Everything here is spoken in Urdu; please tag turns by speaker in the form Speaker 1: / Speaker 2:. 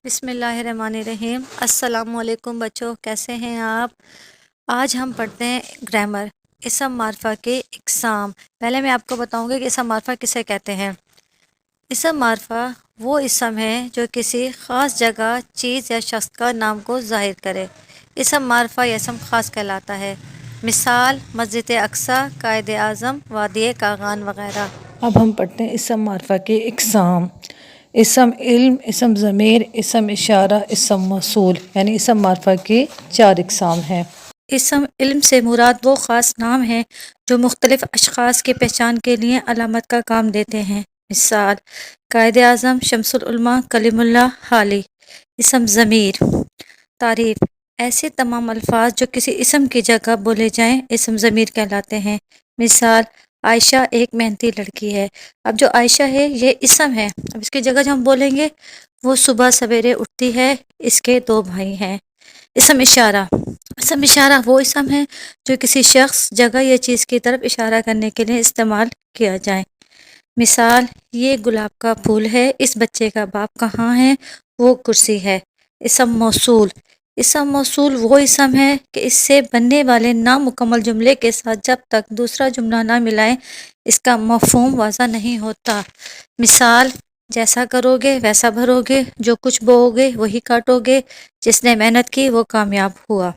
Speaker 1: بسم اللہ الرحمن الرحیم۔ السلام علیکم بچوں، کیسے ہیں آپ؟ آج ہم پڑھتے ہیں گرامر، اسم معرفہ کے اقسام۔ پہلے میں آپ کو بتاؤں گی کہ اسم معرفہ کسے کہتے ہیں۔ اسم معرفہ وہ اسم ہے جو کسی خاص جگہ، چیز یا شخص کا نام کو ظاہر کرے۔ اسم معرفہ یا اسم خاص کہلاتا ہے۔ مثال: مسجد اقصی، قائد اعظم، وادی کاغان وغیرہ۔ اب ہم پڑھتے ہیں اسم معرفہ کے اقسام۔ اسم علم، اسم ضمیر، اسم اشارہ، اسم موصول، یعنی اسم معرفہ کے 4 اقسام ہیں۔ اسم علم سے مراد وہ خاص نام ہیں جو مختلف اشخاص کی پہچان کے لیے علامت کا کام دیتے ہیں۔ مثال: قائد اعظم، شمس العلماء، کلیم اللہ، حالی۔ اسم ضمیر تعریف: ایسے تمام الفاظ جو کسی اسم کی جگہ بولے جائیں اسم ضمیر کہلاتے ہیں۔ مثال: عائشہ ایک محنتی لڑکی ہے۔ اب جو عائشہ ہے یہ اسم ہے، اب اس کی جگہ جو ہم بولیں گے وہ صبح سویرے اٹھتی ہے، اس کے 2 بھائی ہیں۔ اسم اشارہ: اسم اشارہ وہ اسم ہے جو کسی شخص، جگہ یا چیز کی طرف اشارہ کرنے کے لیے استعمال کیا جائے۔ مثال: یہ گلاب کا پھول ہے، اس بچے کا باپ کہاں ہے، وہ کرسی ہے۔ اسم موصول: اسم موصول وہ اسم ہے کہ اس سے بننے والے نامکمل جملے کے ساتھ جب تک دوسرا جملہ نہ ملائے اس کا مفہوم واضح نہیں ہوتا۔ مثال: جیسا کرو گے ویسا بھرو گے، جو کچھ بوؤ گے وہی کاٹو گے، جس نے محنت کی وہ کامیاب ہوا۔